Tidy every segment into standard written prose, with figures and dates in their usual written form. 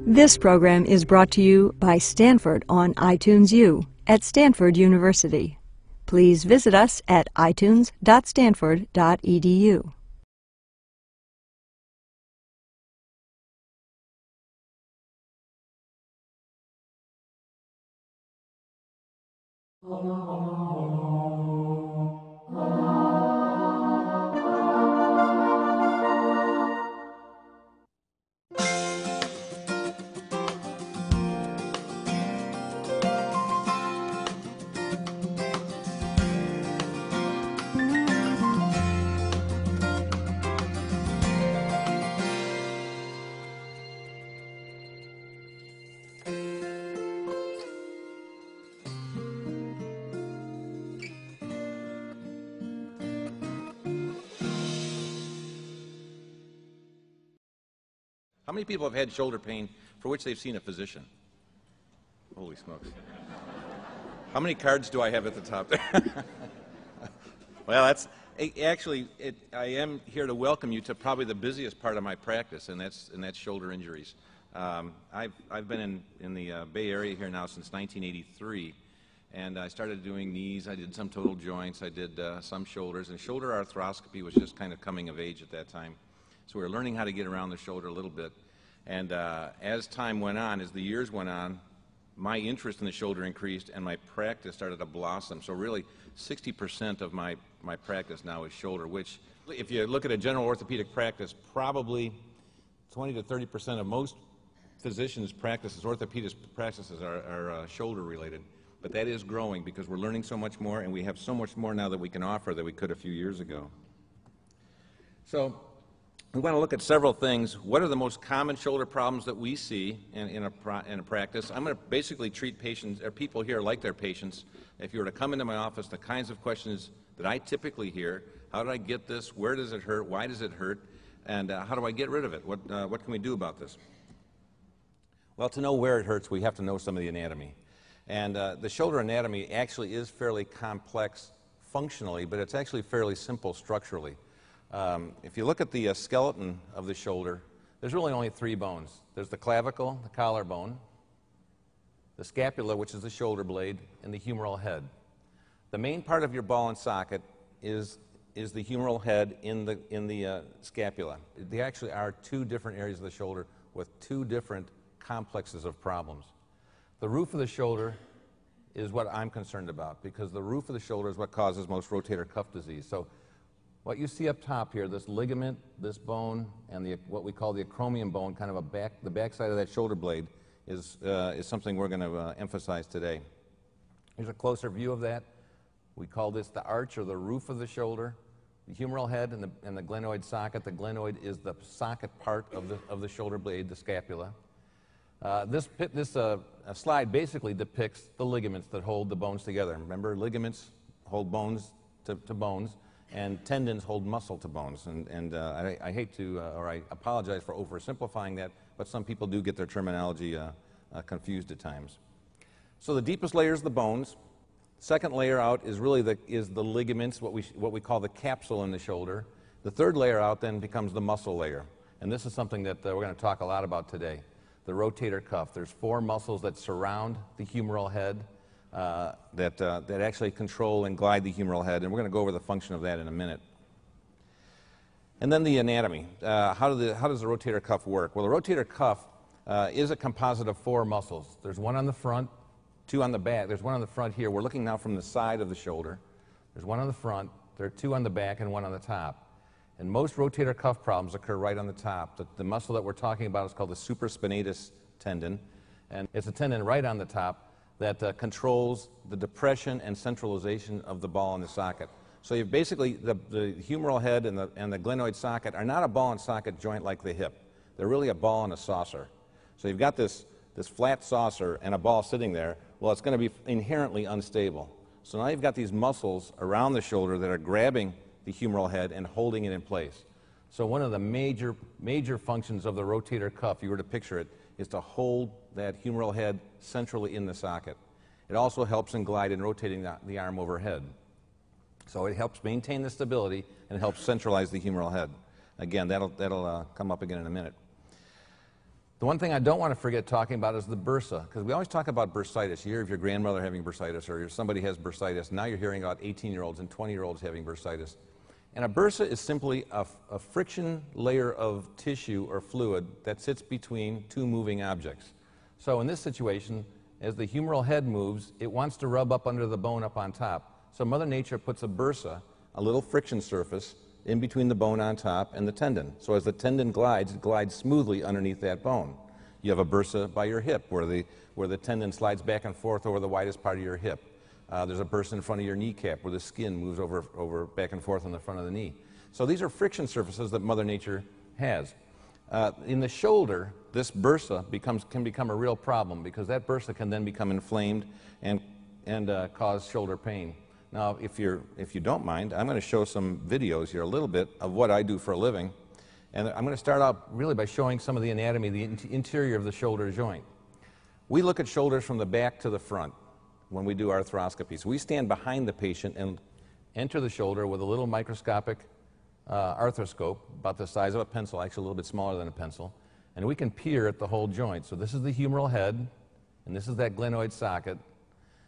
This program is brought to you by Stanford on iTunes U at Stanford University. Please visit us at itunes.stanford.edu. How many people have had shoulder pain for which they've seen a physician? Holy smokes. How many cards do I have at the top there? Well, I am here to welcome you to probably the busiest part of my practice, and that's shoulder injuries. I've been in the Bay Area here now since 1983, and I started doing knees, I did some total joints, I did some shoulders, and shoulder arthroscopy was just kind of coming of age at that time. So we were learning how to get around the shoulder a little bit. And as time went on, as the years went on, my interest in the shoulder increased and my practice started to blossom. So really 60% of my practice now is shoulder, which if you look at a general orthopedic practice, probably 20 to 30% of most physicians' practices, orthopedic practices are shoulder related. But that is growing because we're learning so much more and we have so much more now that we can offer that we could a few years ago. So we want to look at several things. What are the most common shoulder problems that we see in a practice? I'm going to basically treat patients or people here like their patients. If you were to come into my office, the kinds of questions that I typically hear: how did I get this? Where does it hurt? Why does it hurt? And how do I get rid of it? What can we do about this? Well, to know where it hurts, we have to know some of the anatomy. And the shoulder anatomy actually is fairly complex functionally, but it's actually fairly simple structurally. If you look at the skeleton of the shoulder, there's really only three bones. There's the clavicle, the collarbone, the scapula, which is the shoulder blade, and the humeral head. The main part of your ball and socket is the humeral head in the scapula. They actually are two different areas of the shoulder with two different complexes of problems. The roof of the shoulder is what I'm concerned about because the roof of the shoulder is what causes most rotator cuff disease. So what you see up top here, this ligament, this bone, and what we call the acromion bone, kind of the backside of that shoulder blade, is something we're going to emphasize today. Here's a closer view of that. We call this the arch or the roof of the shoulder. The humeral head and the glenoid socket. The glenoid is the socket part of the shoulder blade, the scapula. This slide basically depicts the ligaments that hold the bones together. Remember, ligaments hold bones to bones, and tendons hold muscle to bones. And I hate to, or I apologize for oversimplifying that, but some people do get their terminology confused at times. So the deepest layer is the bones. Second layer out is really the ligaments, what we call the capsule in the shoulder. The third layer out then becomes the muscle layer. And this is something that we're going to talk a lot about today. The rotator cuff. There's four muscles that surround the humeral head that actually control and glide the humeral head, and we're going to go over the function of that in a minute. And then the anatomy. How does the rotator cuff work? Well, the rotator cuff is a composite of four muscles. There's one on the front, two on the back. There's one on the front here. We're looking now from the side of the shoulder. There's one on the front, there are two on the back, and one on the top. And most rotator cuff problems occur right on the top. The muscle that we're talking about is called the supraspinatus tendon, and it's a tendon right on the top that controls the depression and centralization of the ball and the socket. So you've basically, the humeral head and the glenoid socket are not a ball and socket joint like the hip. They're really a ball and a saucer. So you've got this flat saucer and a ball sitting there. Well, it's going to be inherently unstable. So now you've got these muscles around the shoulder that are grabbing the humeral head and holding it in place. So one of the major functions of the rotator cuff, if you were to picture it, is to hold that humeral head centrally in the socket. It also helps in gliding and rotating the arm overhead. So it helps maintain the stability and helps centralize the humeral head. Again, that'll come up again in a minute. The one thing I don't want to forget talking about is the bursa, because we always talk about bursitis. You hear of your grandmother having bursitis, or somebody has bursitis. Now you're hearing about 18-year-olds and 20-year-olds having bursitis. And a bursa is simply a friction layer of tissue or fluid that sits between two moving objects. So in this situation, as the humeral head moves, it wants to rub up under the bone up on top. So Mother Nature puts a bursa, a little friction surface, in between the bone on top and the tendon. So as the tendon glides, it glides smoothly underneath that bone. You have a bursa by your hip, where the tendon slides back and forth over the widest part of your hip. There's a bursa in front of your kneecap, where the skin moves over back and forth on the front of the knee. So these are friction surfaces that Mother Nature has. In the shoulder, this bursa can become a real problem, because that bursa can then become inflamed and cause shoulder pain. Now, if you don't mind, I'm going to show some videos here, a little bit of what I do for a living. And I'm going to start out really by showing some of the anatomy, the interior of the shoulder joint. We look at shoulders from the back to the front when we do arthroscopy. So we stand behind the patient and enter the shoulder with a little microscopic arthroscope, about the size of a pencil, actually a little bit smaller than a pencil, and we can peer at the whole joint. So this is the humeral head, and this is that glenoid socket.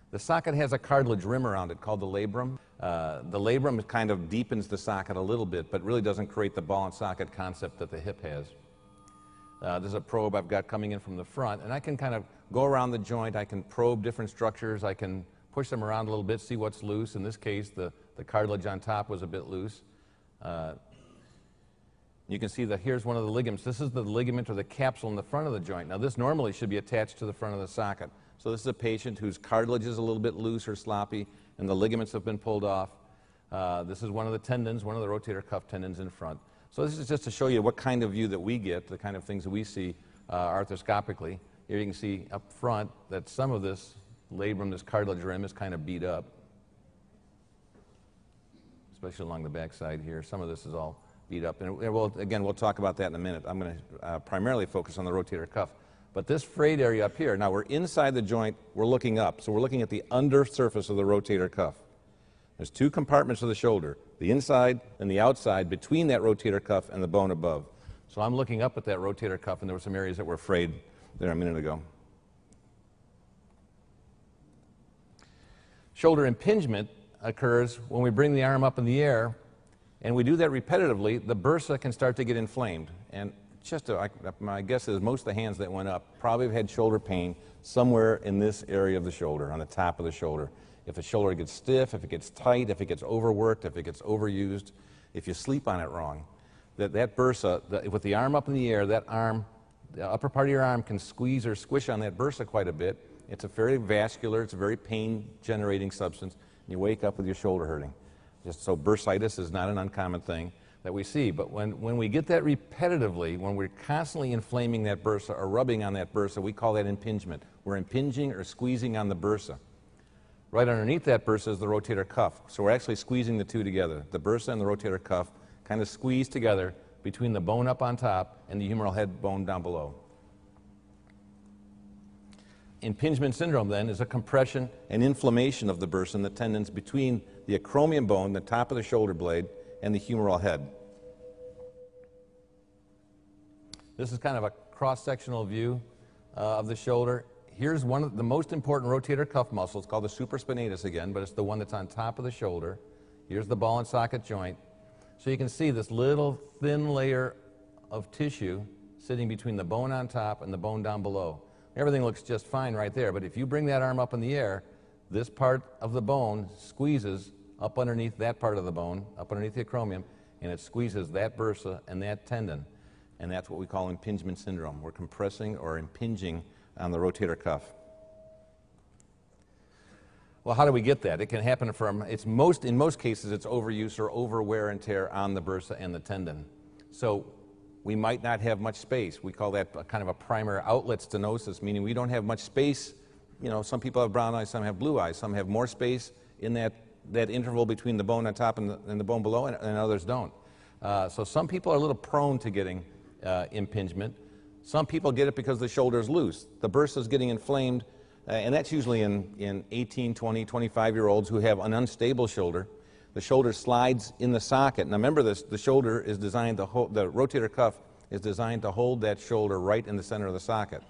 The socket has a cartilage rim around it called the labrum. The labrum kind of deepens the socket a little bit, but really doesn't create the ball and socket concept that the hip has. There's a probe I've got coming in from the front, and I can kind of go around the joint. I can probe different structures. I can push them around a little bit, see what's loose. In this case, the cartilage on top was a bit loose. You can see that here's one of the ligaments. This is the ligament or the capsule in the front of the joint. Now, this normally should be attached to the front of the socket. So this is a patient whose cartilage is a little bit loose or sloppy, and the ligaments have been pulled off. This is one of the tendons, one of the rotator cuff tendons in front. So this is just to show you what kind of view that we get, the kind of things that we see arthroscopically. Here you can see up front that some of this labrum, this cartilage rim, is kind of beat up, especially along the back side here. Some of this is all beat up. And we'll talk about that in a minute. I'm going to primarily focus on the rotator cuff. But this frayed area up here, now we're inside the joint, we're looking up. So we're looking at the under surface of the rotator cuff. There's two compartments of the shoulder, the inside and the outside, between that rotator cuff and the bone above. So I'm looking up at that rotator cuff, and there were some areas that were frayed there a minute ago. Shoulder impingement occurs when we bring the arm up in the air, and we do that repetitively. The bursa can start to get inflamed. And my guess is most of the hands that went up probably have had shoulder pain somewhere in this area of the shoulder, on the top of the shoulder. If the shoulder gets stiff, if it gets tight, if it gets overworked, if it gets overused, if you sleep on it wrong, that bursa, with the arm up in the air, that arm, the upper part of your arm can squeeze or squish on that bursa quite a bit. It's a very vascular, it's a very pain-generating substance, and you wake up with your shoulder hurting. So bursitis is not an uncommon thing that we see, but when we get that repetitively, when we're constantly inflaming that bursa or rubbing on that bursa, we call that impingement. We're impinging or squeezing on the bursa. Right underneath that bursa is the rotator cuff, so we're actually squeezing the two together. The bursa and the rotator cuff kind of squeeze together between the bone up on top and the humeral head bone down below. Impingement syndrome, then, is a compression and inflammation of the bursa and the tendons between the acromion bone, the top of the shoulder blade, and the humeral head. This is kind of a cross-sectional view of the shoulder. Here's one of the most important rotator cuff muscles, called the supraspinatus again, but it's the one that's on top of the shoulder. Here's the ball and socket joint. So you can see this little thin layer of tissue sitting between the bone on top and the bone down below. Everything looks just fine right there, but if you bring that arm up in the air, this part of the bone squeezes up underneath that part of the bone, up underneath the acromion, and it squeezes that bursa and that tendon, and that's what we call impingement syndrome. We're compressing or impinging on the rotator cuff. Well, how do we get that? It can happen in most cases, it's overuse or over wear and tear on the bursa and the tendon. So we might not have much space. We call that kind of a primary outlet stenosis, meaning we don't have much space. You know, some people have brown eyes, some have blue eyes, some have more space in that interval between the bone on top and the bone below, and others don't. So some people are a little prone to getting impingement. Some people get it because the shoulder is loose. The bursa is getting inflamed, and that's usually in 18, 20, 25-year-olds who have an unstable shoulder. The shoulder slides in the socket. Now remember this, the shoulder is designed, the rotator cuff is designed to hold that shoulder right in the center of the socket.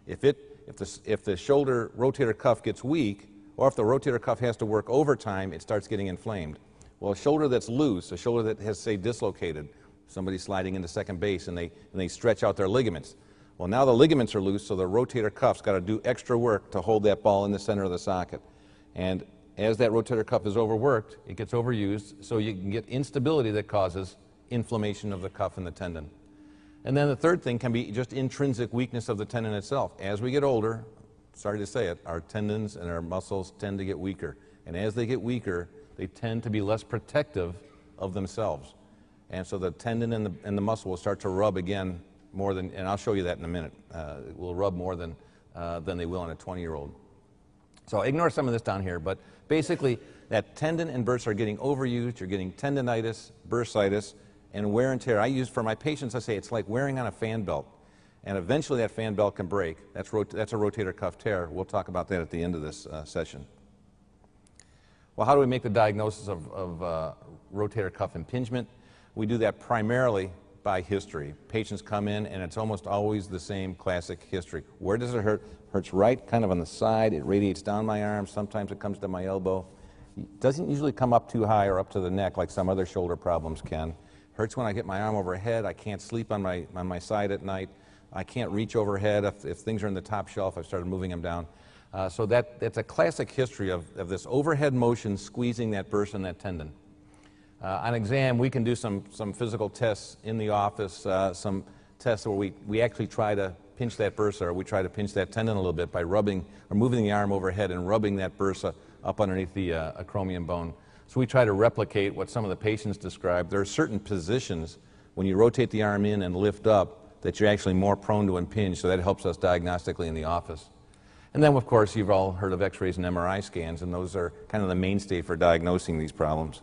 If the shoulder rotator cuff gets weak, or if the rotator cuff has to work overtime, it starts getting inflamed. Well, a shoulder that's loose, a shoulder that has, say, dislocated, somebody sliding into second base and they stretch out their ligaments. Well, now the ligaments are loose, so the rotator cuff's got to do extra work to hold that ball in the center of the socket. And as that rotator cuff is overworked, it gets overused, so you can get instability that causes inflammation of the cuff and the tendon. And then the third thing can be just intrinsic weakness of the tendon itself. As we get older, sorry to say it, our tendons and our muscles tend to get weaker. And as they get weaker, they tend to be less protective of themselves. And so the tendon and the muscle will start to rub again more than, and I'll show you that in a minute, it will rub more than they will in a 20-year-old. So ignore some of this down here, but basically that tendon and bursa are getting overused. You're getting tendinitis, bursitis, and wear and tear. I use, for my patients, I say it's like wearing on a fan belt. And eventually that fan belt can break. That's a rotator cuff tear. We'll talk about that at the end of this session. Well, how do we make the diagnosis of rotator cuff impingement? We do that primarily by history. Patients come in and it's almost always the same classic history. Where does it hurt? Hurts right, kind of on the side. It radiates down my arm. Sometimes it comes to my elbow. It doesn't usually come up too high or up to the neck like some other shoulder problems can. Hurts when I get my arm overhead. I can't sleep on my side at night. I can't reach overhead. If things are in the top shelf, I've started moving them down. So that's a classic history of this overhead motion squeezing that bursa and that tendon. On exam, we can do some physical tests in the office, some tests where we actually try to pinch that bursa, or we try to pinch that tendon a little bit by rubbing or moving the arm overhead and rubbing that bursa up underneath the acromion bone. So we try to replicate what some of the patients describe. There are certain positions when you rotate the arm in and lift up that you're actually more prone to impinge, so that helps us diagnostically in the office. And then, of course, you've all heard of X-rays and MRI scans, and those are kind of the mainstay for diagnosing these problems.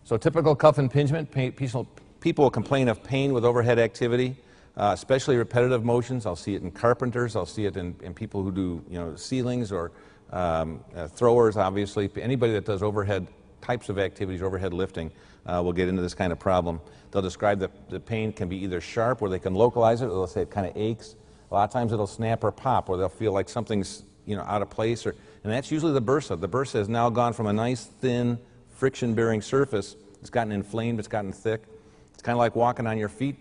So typical cuff impingement, people will complain of pain with overhead activity, especially repetitive motions. I'll see it in carpenters. I'll see it in people who do ceilings or throwers, obviously. Anybody that does overhead types of activities, overhead lifting, will get into this kind of problem. They'll describe the pain can be either sharp, where they can localize it, or they'll say it kind of aches. A lot of times it'll snap or pop, or they'll feel like something's out of place, and that's usually the bursa. The bursa has now gone from a nice, thin, friction-bearing surface. It's gotten inflamed, it's gotten thick. It's kind of like walking on your feet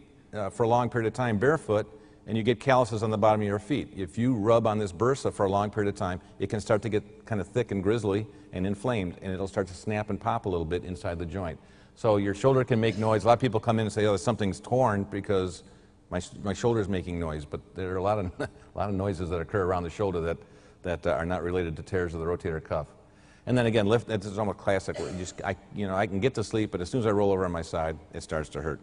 for a long period of time barefoot, and you get calluses on the bottom of your feet. If you rub on this bursa for a long period of time, it can start to get kind of thick and grizzly and inflamed, and it'll start to snap and pop a little bit inside the joint. So your shoulder can make noise. A lot of people come in and say, oh, something's torn because my shoulder's making noise, but there are a lot of noises that occur around the shoulder that are not related to tears of the rotator cuff. And then again, lift, that's almost classic. Where I can get to sleep, but as soon as I roll over on my side, it starts to hurt.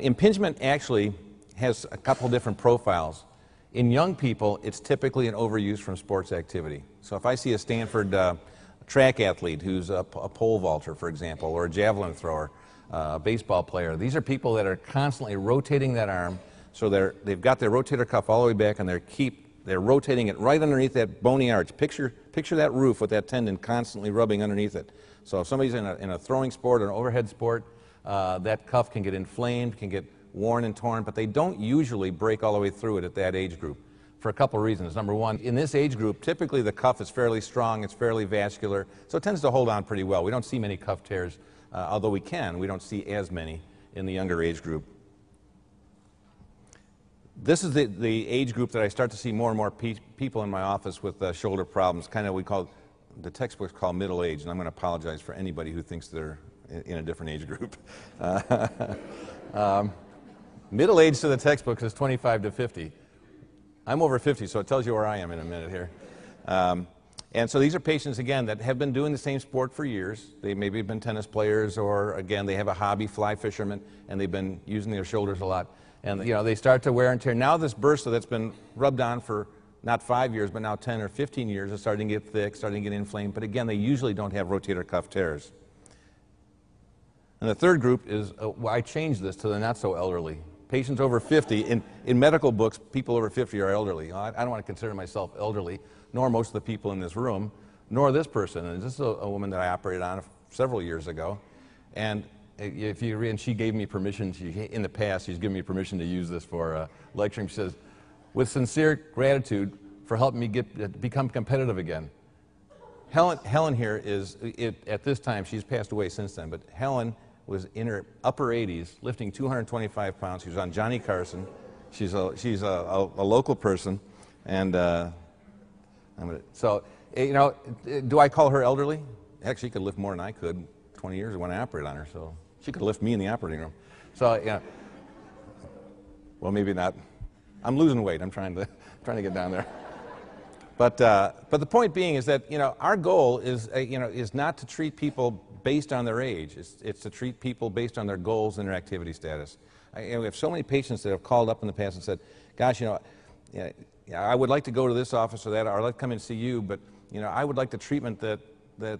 Impingement actually has a couple different profiles. In young people, it's typically an overuse from sports activity. So if I see a Stanford track athlete who's a pole vaulter, for example, or a javelin thrower, a baseball player, these are people that are constantly rotating that arm. So they've got their rotator cuff all the way back, and they're rotating it right underneath that bony arch. Picture that roof with that tendon constantly rubbing underneath it. So if somebody's in a throwing sport or an overhead sport, that cuff can get inflamed, can get worn and torn, but they don't usually break all the way through it at that age group for a couple of reasons. Number one, in this age group, typically the cuff is fairly strong, it's fairly vascular, so it tends to hold on pretty well. We don't see many cuff tears, although we don't see as many in the younger age group. This is the age group that I start to see more and more people in my office with shoulder problems, kind of the textbooks call middle age, and I'm going to apologize for anybody who thinks they're in a different age group. Middle age to the textbooks is 25 to 50. I'm over 50, so it tells you where I am in a minute here. And so these are patients, again, that have been doing the same sport for years. They maybe have been tennis players, or again, they have a hobby, fly fishermen, and they've been using their shoulders a lot. And they start to wear and tear. Now this bursa that's been rubbed on for not 5 years, but now 10 or 15 years is starting to get thick, starting to get inflamed. But again, they usually don't have rotator cuff tears. And the third group is, I changed this to the not so elderly. Patients over 50, in medical books, people over 50 are elderly. I don't want to consider myself elderly, nor most of the people in this room, nor this person. And this is a woman that I operated on several years ago. And if you read, and she gave me permission, in the past, she's given me permission to use this for lecturing. She says, with sincere gratitude for helping me become competitive again. Helen here is, at this time, she's passed away since then, but Helen was in her upper 80s, lifting 225 pounds. She was on Johnny Carson. She's a local person, and so, you know, do I call her elderly? Heck, she could lift more than I could 20 years ago when I operated on her, so she could lift me in the operating room. So, yeah, well, maybe not. I'm losing weight. I'm trying to get down there. But the point being is that, you know, our goal is, is not to treat people based on their age. It's to treat people based on their goals and their activity status. We have so many patients that have called up in the past and said, gosh, you know, I would like to go to this office or that, or I'd like to come in and see you, but, you know, I would like the treatment that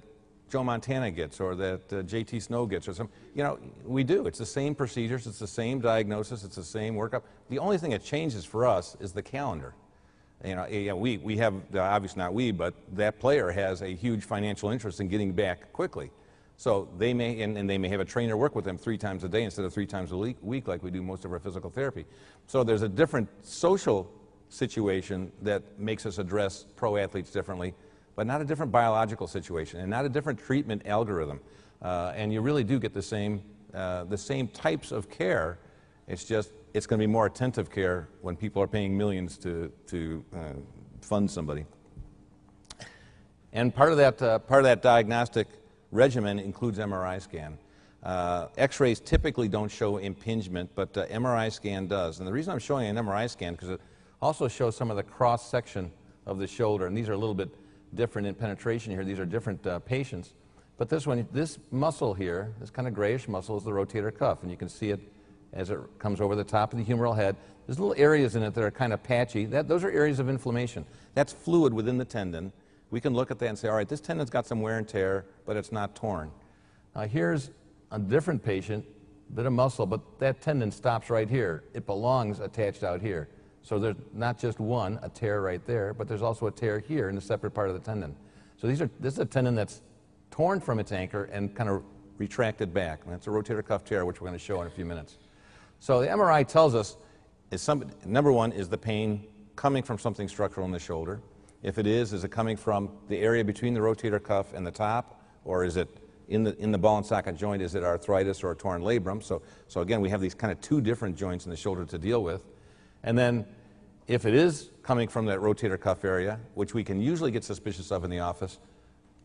Joe Montana gets or that J.T. Snow gets or some. You know, we do. It's the same procedures. It's the same diagnosis. It's the same workup. The only thing that changes for us is the calendar. You know, we have, obviously not we, but that player has a huge financial interest in getting back quickly. So they may, and they may have a trainer work with them 3 times a day instead of 3 times a week like we do most of our physical therapy. So there's a different social situation that makes us address pro athletes differently, but not a different biological situation and not a different treatment algorithm. And you really do get the same types of care. It's just, it's going to be more attentive care when people are paying millions to fund somebody. And part of that diagnostic regimen includes MRI scan. X-rays typically don't show impingement, but MRI scan does. And the reason I'm showing an MRI scan because it also shows some of the cross-section of the shoulder. And these are a little bit different in penetration here. These are different patients. But this one, this muscle here, this kind of grayish muscle is the rotator cuff. And you can see it as it comes over the top of the humeral head. There's little areas in it that are kind of patchy. Those are areas of inflammation. That's fluid within the tendon. We can look at that and say, all right, this tendon's got some wear and tear, but it's not torn. Here's a different patient, bit of muscle, but that tendon stops right here. It belongs attached out here. So there's not just a tear right there, but there's also a tear here in a separate part of the tendon. So this is a tendon that's torn from its anchor and kind of retracted back. And that's a rotator cuff tear, which we're going to show in a few minutes. So the MRI tells us, number one, is the pain coming from something structural in the shoulder? If it is it coming from the area between the rotator cuff and the top, or is it in the ball and socket joint? Is it arthritis or a torn labrum? So again, we have these kind of 2 different joints in the shoulder to deal with. And then if it is coming from that rotator cuff area, which we can usually get suspicious of in the office,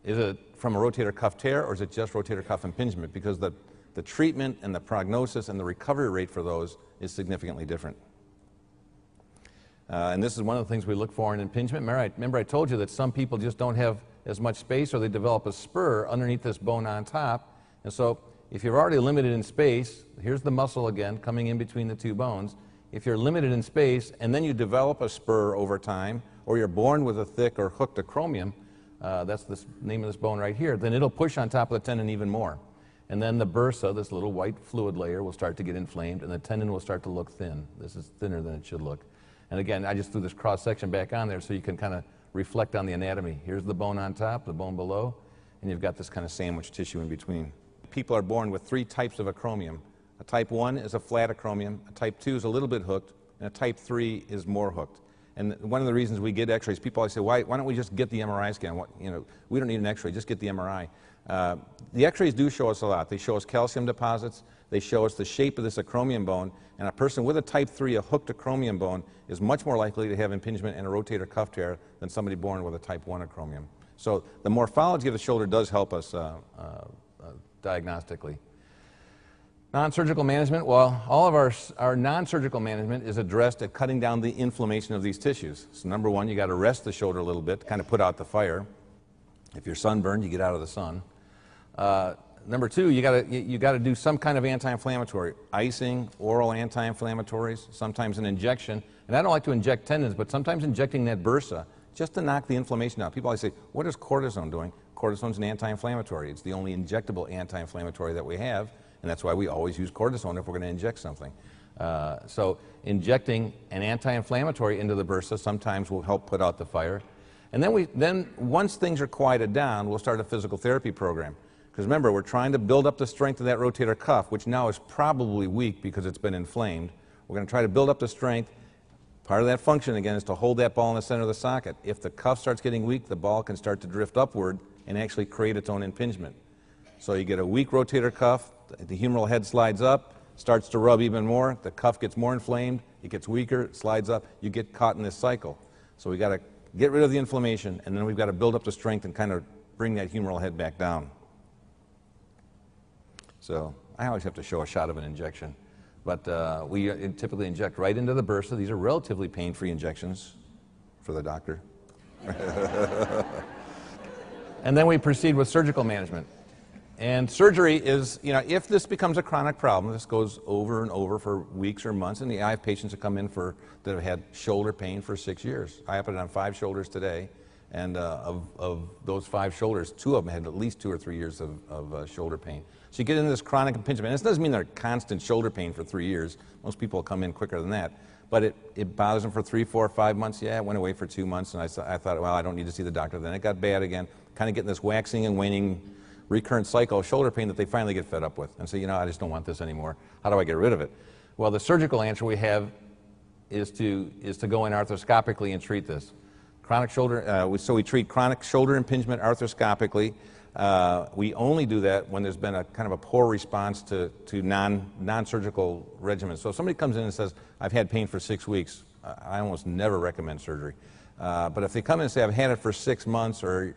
is it from a rotator cuff tear or is it just rotator cuff impingement? Because the treatment and the prognosis and the recovery rate for those is significantly different. And this is one of the things we look for in impingement. Remember I told you that some people just don't have as much space or they develop a spur underneath this bone on top. And so if you're already limited in space, here's the muscle again coming in between the 2 bones. If you're limited in space and then you develop a spur over time, or you're born with a thick or hooked acromion, that's the name of this bone right here, then it'll push on top of the tendon even more. And then the bursa, this little white fluid layer, will start to get inflamed and the tendon will start to look thin. This is thinner than it should look. And again, I just threw this cross-section back on there so you can kind of reflect on the anatomy. Here's the bone on top, the bone below, and you've got this kind of sandwich tissue in between. People are born with 3 types of acromion. A type 1 is a flat acromion, a type 2 is a little bit hooked, and a type 3 is more hooked. And one of the reasons we get x-rays, people always say, why don't we just get the MRI scan? We don't need an x-ray, just get the MRI. The x-rays do show us a lot. They show us calcium deposits, they show us the shape of this acromion bone, and a person with a type 3, a hooked acromion bone, is much more likely to have impingement and a rotator cuff tear than somebody born with a type 1 acromion. So the morphology of the shoulder does help us diagnostically. Non-surgical management, well, all of our non-surgical management is addressed at cutting down the inflammation of these tissues. So number one, you got to rest the shoulder a little bit to kind of put out the fire. If you're sunburned, you get out of the sun. Number two, you got to do some kind of anti-inflammatory, icing, oral anti-inflammatories, sometimes an injection. And I don't like to inject tendons, but sometimes injecting that bursa just to knock the inflammation out. People always say, what is cortisone doing? Cortisone's an anti-inflammatory. It's the only injectable anti-inflammatory that we have, and that's why we always use cortisone if we're going to inject something. So injecting an anti-inflammatory into the bursa sometimes will help put out the fire. And then once things are quieted down, we'll start a physical therapy program. Because remember, we're trying to build up the strength of that rotator cuff, which now is probably weak because it's been inflamed. We're going to try to build up the strength. Part of that function, again, is to hold that ball in the center of the socket. If the cuff starts getting weak, the ball can start to drift upward and actually create its own impingement. So you get a weak rotator cuff, the humeral head slides up, starts to rub even more, the cuff gets more inflamed, it gets weaker, it slides up, you get caught in this cycle. So we've got to get rid of the inflammation, and then we've got to build up the strength and kind of bring that humeral head back down. So I always have to show a shot of an injection, but we typically inject right into the bursa. These are relatively pain-free injections for the doctor. And then we proceed with surgical management. And surgery is, you know, if this becomes a chronic problem, this goes over and over for weeks or months, and I have patients that come in that have had shoulder pain for 6 years. I operated on 5 shoulders today, and of those 5 shoulders, 2 of them had at least 2 or 3 years of shoulder pain. So you get into this chronic impingement. And this doesn't mean they're constant shoulder pain for 3 years. Most people come in quicker than that. But it bothers them for 3, 4, 5 months. Yeah, it went away for 2 months, and I thought, well, I don't need to see the doctor. Then it got bad again, kind of getting this waxing and waning recurrent cycle of shoulder pain that they finally get fed up with and say, you know, I just don't want this anymore. How do I get rid of it? Well, the surgical answer we have is to go in arthroscopically and treat this. Chronic shoulder, so we treat chronic shoulder impingement arthroscopically. We only do that when there's been a kind of a poor response to non-surgical regimens. So if somebody comes in and says, I've had pain for 6 weeks, I almost never recommend surgery. But if they come in and say, I've had it for 6 months or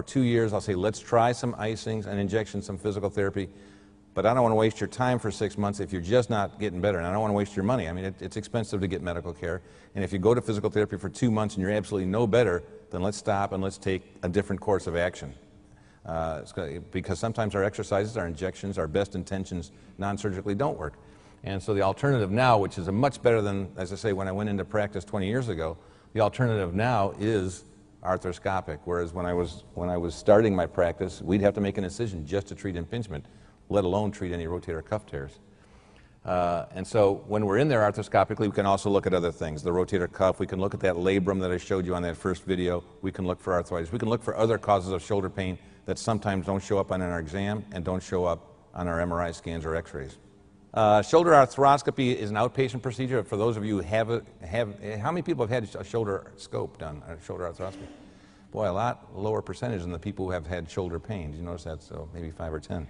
2 years, I'll say, let's try some icings and injections, some physical therapy. But I don't want to waste your time for 6 months if you're just not getting better, and I don't want to waste your money. I mean, it's expensive to get medical care. And if you go to physical therapy for 2 months and you're absolutely no better, then let's stop and let's take a different course of action. Because sometimes our exercises, our injections, our best intentions non-surgically don't work. And so the alternative now, which is a much better than, as I say, when I went into practice 20 years ago, the alternative now is arthroscopic, whereas when I was starting my practice, we'd have to make an incision just to treat impingement, let alone treat any rotator cuff tears. And so when we're in there arthroscopically, we can also look at other things. The rotator cuff, we can look at that labrum that I showed you on that first video. We can look for arthritis. We can look for other causes of shoulder pain that sometimes don't show up on our exam and don't show up on our MRI scans or x-rays. Shoulder arthroscopy is an outpatient procedure. For those of you who how many people have had a shoulder scope done, a shoulder arthroscopy? Boy, a lot lower percentage than the people who have had shoulder pain. Did you notice that? So maybe 5 or 10.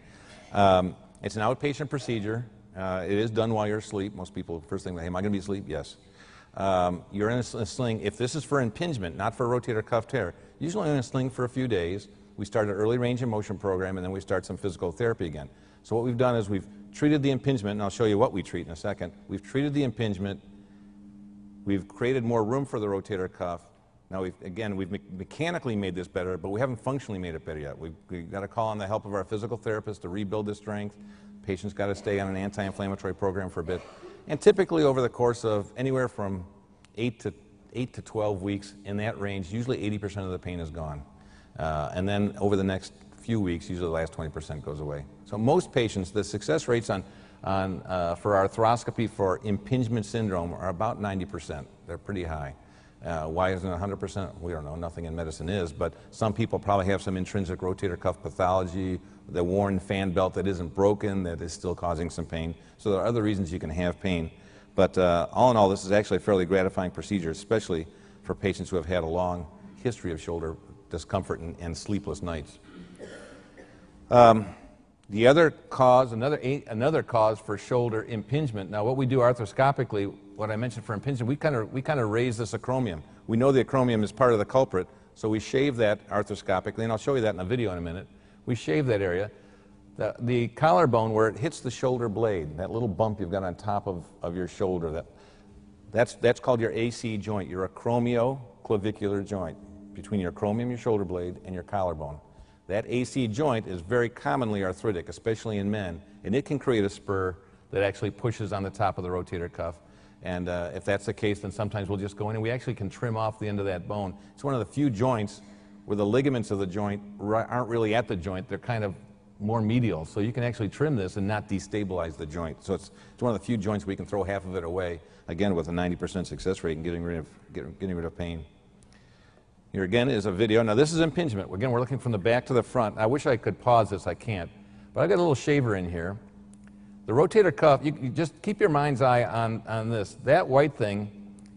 It's an outpatient procedure. It is done while you're asleep. Most people, first thing, hey, am I going to be asleep? Yes. You're in a sling. If this is for impingement, not for rotator cuff tear, usually in a sling for a few days. We start an early range of motion program, and then we start some physical therapy again. So what we've done is we've treated the impingement, and I'll show you what we treat in a second. We've treated the impingement. We've created more room for the rotator cuff. Now, we've mechanically made this better, but we haven't functionally made it better yet. We've got to call on the help of our physical therapist to rebuild the strength. Patient's got to stay on an anti-inflammatory program for a bit. And typically over the course of anywhere from 8 to 12 weeks, in that range, usually 80% of the pain is gone. And then over the next few weeks, usually the last 20% goes away. So most patients, the success rates for arthroscopy for impingement syndrome are about 90%. They're pretty high. Why isn't it 100%? We don't know. Nothing in medicine is. But some people probably have some intrinsic rotator cuff pathology, the worn fan belt that isn't broken, that is still causing some pain. So there are other reasons you can have pain. But all in all, this is actually a fairly gratifying procedure, especially for patients who have had a long history of shoulder discomfort and sleepless nights. The other cause, another cause for shoulder impingement. Now, what we do arthroscopically, what I mentioned for impingement, we kind of raise this acromion. We know the acromion is part of the culprit, so we shave that arthroscopically, and I'll show you that in a video in a minute. We shave that area. The collarbone, where it hits the shoulder blade, that little bump you've got on top of your shoulder, that's called your AC joint, your acromioclavicular joint, between your acromion, your shoulder blade, and your collarbone. That AC joint is very commonly arthritic, especially in men, and it can create a spur that actually pushes on the top of the rotator cuff. And if that's the case, then sometimes we'll just go in and we actually can trim off the end of that bone. It's one of the few joints where the ligaments of the joint aren't really at the joint, they're kind of more medial. So you can actually trim this and not destabilize the joint. So it's one of the few joints we can throw half of it away, again with a 90% success rate in getting rid of pain. Here again is a video. Now this is impingement. Again, we're looking from the back to the front. I wish I could pause this. I can't. But I've got a little shaver in here. The rotator cuff, you just keep your mind's eye on this. That white thing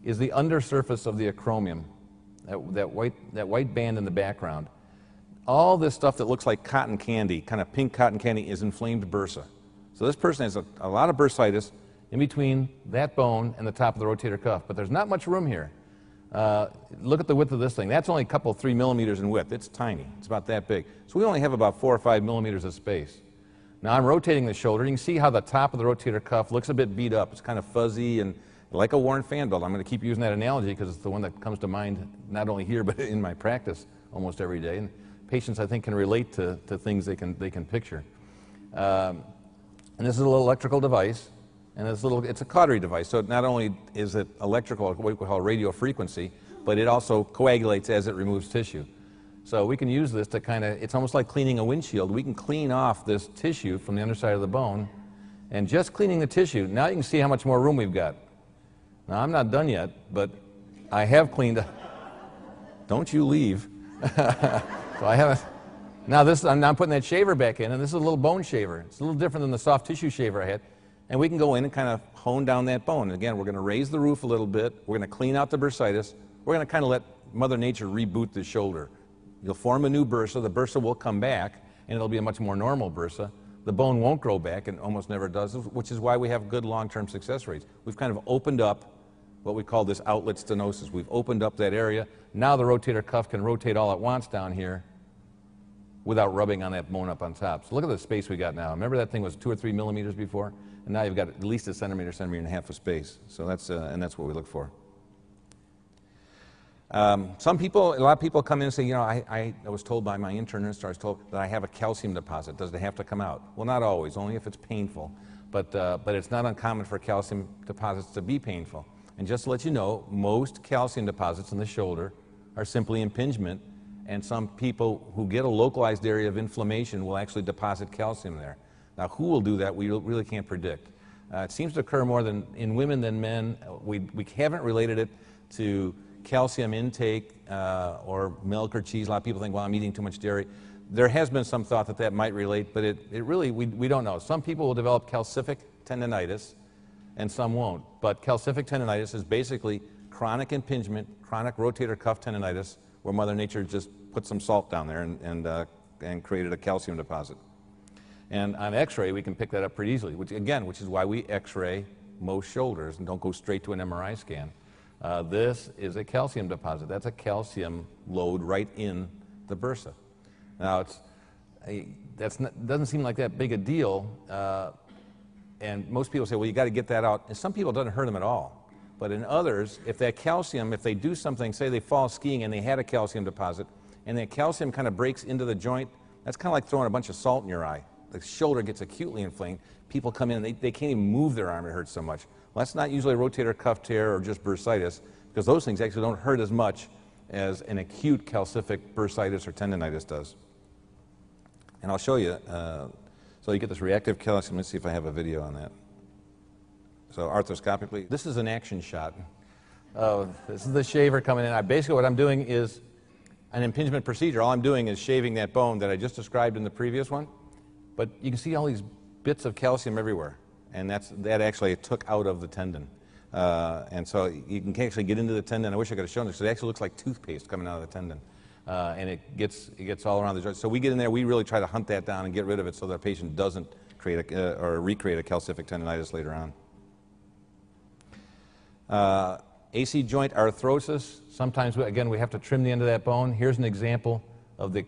is the undersurface of the acromion, that white band in the background. All this stuff that looks like cotton candy, kind of pink cotton candy, is inflamed bursa. So this person has a lot of bursitis in between that bone and the top of the rotator cuff, but there's not much room here. Look at the width of this thing. That's only a couple, 3 millimeters in width. It's tiny. It's about that big. So we only have about 4 or 5 millimeters of space. Now I'm rotating the shoulder. You can see how the top of the rotator cuff looks a bit beat up. It's kind of fuzzy and like a worn fan belt. I'm going to keep using that analogy because it's the one that comes to mind not only here but in my practice almost every day. And patients, I think, can relate to things they can picture. And this is a little electrical device, and it's a cautery device. So not only is it electrical, what we call radio frequency, but it also coagulates as it removes tissue. So we can use this to it's almost like cleaning a windshield. We can clean off this tissue from the underside of the bone, and just cleaning the tissue, now you can see how much more room we've got. Now I'm not done yet, but I have cleaned. Don't you leave. So I haven't. Now I'm putting that shaver back in, and this is a little bone shaver. It's a little different than the soft tissue shaver I had. And we can go in and kind of hone down that bone. And again, we're going to raise the roof a little bit. We're going to clean out the bursitis. We're going to kind of let Mother Nature reboot the shoulder. You'll form a new bursa. The bursa will come back, and it'll be a much more normal bursa. The bone won't grow back, and almost never does, which is why we have good long-term success rates. We've kind of opened up what we call this outlet stenosis. We've opened up that area. Now the rotator cuff can rotate all at once down here without rubbing on that bone up on top. So look at the space we got now. Remember that thing was 2 or 3 millimeters before? And now you've got at least a centimeter and a half of space. So that's what we look for. A lot of people come in and say, you know, I was told by my internist, or I was told that I have a calcium deposit. Does it have to come out? Well, not always, only if it's painful. But it's not uncommon for calcium deposits to be painful. And just to let you know, most calcium deposits in the shoulder are simply impingement, and some people who get a localized area of inflammation will actually deposit calcium there. Now, who will do that, we really can't predict. It seems to occur more in women than men. We haven't related it to calcium intake or milk or cheese. A lot of people think, well, I'm eating too much dairy. There has been some thought that might relate, but it really, we don't know. Some people will develop calcific tendinitis, and some won't. But calcific tendinitis is basically chronic impingement, chronic rotator cuff tendinitis, where Mother Nature just put some salt down there and created a calcium deposit. And on X-ray, we can pick that up pretty easily, which is why we X-ray most shoulders and don't go straight to an MRI scan. This is a calcium deposit. That's a calcium load right in the bursa. Now, doesn't seem like that big a deal, and most people say, well, you got to get that out. And some people, it doesn't hurt them at all. But in others, if that calcium, if they do something, say they fall skiing and they had a calcium deposit, and that calcium kind of breaks into the joint, that's kind of like throwing a bunch of salt in your eye. The shoulder gets acutely inflamed. People come in and they can't even move their arm, it hurts so much. Well, that's not usually a rotator cuff tear or just bursitis, because those things actually don't hurt as much as an acute calcific bursitis or tendinitis does. And I'll show you. So you get this reactive calcium. Let's see if I have a video on that. So arthroscopically, this is an action shot. This is the shaver coming in. Basically what I'm doing is an impingement procedure. All I'm doing is shaving that bone that I just described in the previous one. But you can see all these bits of calcium everywhere. And that actually took out of the tendon. And so you can actually get into the tendon. I wish I could have shown this. It actually looks like toothpaste coming out of the tendon. And it gets all around the joint. So we get in there, we really try to hunt that down and get rid of it so that a patient doesn't create or recreate a calcific tendinitis later on. AC joint arthrosis. Sometimes, again, we have to trim the end of that bone. Here's an example of the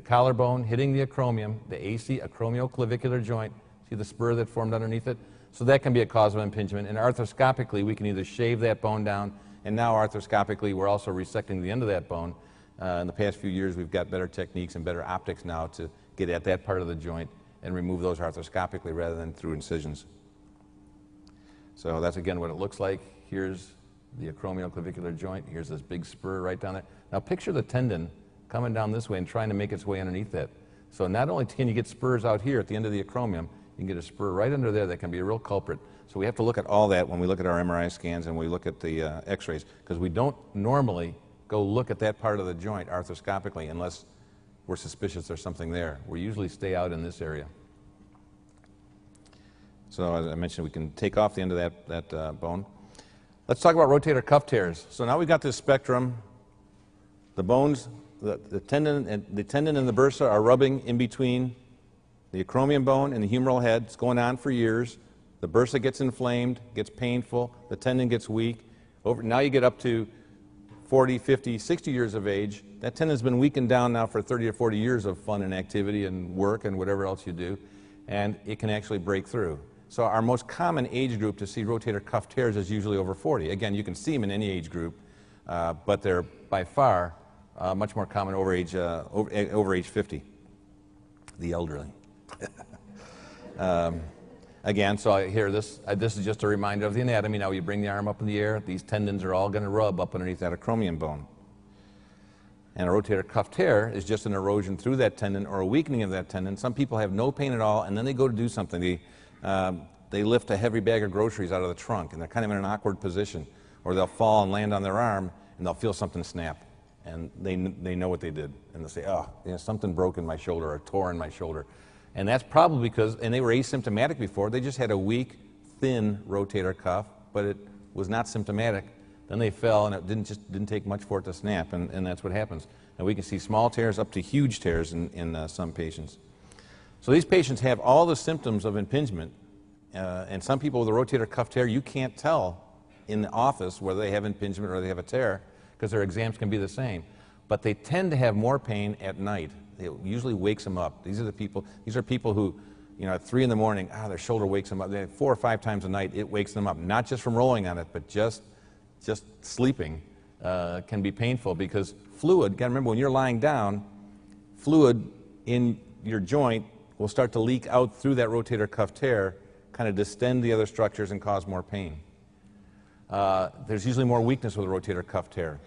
collarbone hitting the acromion, the AC, acromioclavicular joint. See the spur that formed underneath it? So that can be a cause of impingement. And arthroscopically, we can either shave that bone down, and now arthroscopically, we're also resecting the end of that bone. In the past few years, we've got better techniques and better optics now to get at that part of the joint and remove those arthroscopically rather than through incisions. So that's, again, what it looks like. Here's the acromioclavicular joint. Here's this big spur right down there. Now picture the tendon coming down this way and trying to make its way underneath that. So not only can you get spurs out here at the end of the acromion, you can get a spur right under there that can be a real culprit. So we have to look at all that when we look at our MRI scans and we look at the X-rays, because we don't normally go look at that part of the joint arthroscopically unless we're suspicious there's something there. We usually stay out in this area. So as I mentioned, we can take off the end of that bone. Let's talk about rotator cuff tears. So now we've got this spectrum. The bones, the tendon and the bursa are rubbing in between the acromion bone and the humeral head. It's going on for years. The bursa gets inflamed, gets painful, the tendon gets weak. Now you get up to 40, 50, 60 years of age. That tendon's been weakened down now for 30 or 40 years of fun and activity and work and whatever else you do, and it can actually break through. So our most common age group to see rotator cuff tears is usually over 40. Again, you can see them in any age group, but they're by far much more common over age 50, the elderly. Again, so here, this is just a reminder of the anatomy. Now you bring the arm up in the air. These tendons are all going to rub up underneath that acromion bone. And a rotator cuff tear is just an erosion through that tendon or a weakening of that tendon. Some people have no pain at all, and then they go to do something. They lift a heavy bag of groceries out of the trunk, and they're kind of in an awkward position. Or they'll fall and land on their arm, and they'll feel something snap. And they know what they did. And they'll say, oh, something broke in my shoulder or tore in my shoulder. And that's probably because, and they were asymptomatic before, they just had a weak, thin rotator cuff, but it was not symptomatic. Then they fell, and it didn't take much for it to snap, and that's what happens. And we can see small tears up to huge tears in some patients. So these patients have all the symptoms of impingement, and some people with a rotator cuff tear, you can't tell in the office whether they have impingement or they have a tear, because their exams can be the same. But they tend to have more pain at night. It usually wakes them up. These are people who, at 3 in the morning, their shoulder wakes them up. 4 or 5 times a night, it wakes them up. Not just from rolling on it, but just sleeping can be painful because fluid, gotta remember when you're lying down, fluid in your joint will start to leak out through that rotator cuff tear, kind of distend the other structures and cause more pain. There's usually more weakness with a rotator cuff tear.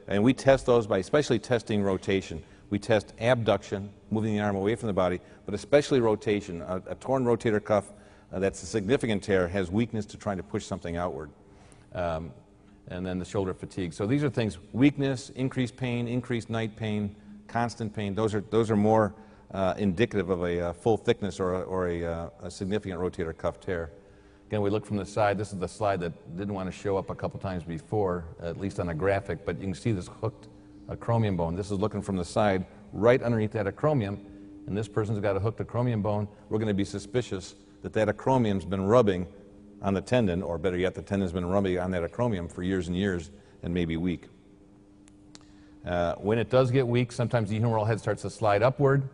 And we test those by especially testing rotation. We test abduction, moving the arm away from the body, but especially rotation. A torn rotator cuff that's a significant tear has weakness to trying to push something outward. And then the shoulder fatigue. So these are things: weakness, increased pain, increased night pain, constant pain. Those are more indicative of a full thickness or a significant rotator cuff tear. Again, we look from the side. This is the slide that didn't want to show up a couple times before, at least on a graphic, but you can see this hooked acromion bone. This is looking from the side, right underneath that acromion, and this person's got a hooked acromion bone. We're going to be suspicious that acromium's been rubbing on the tendon, or better yet, the tendon's been rubbing on that acromion for years and years and maybe weak. When it does get weak, sometimes the humeral head starts to slide upward.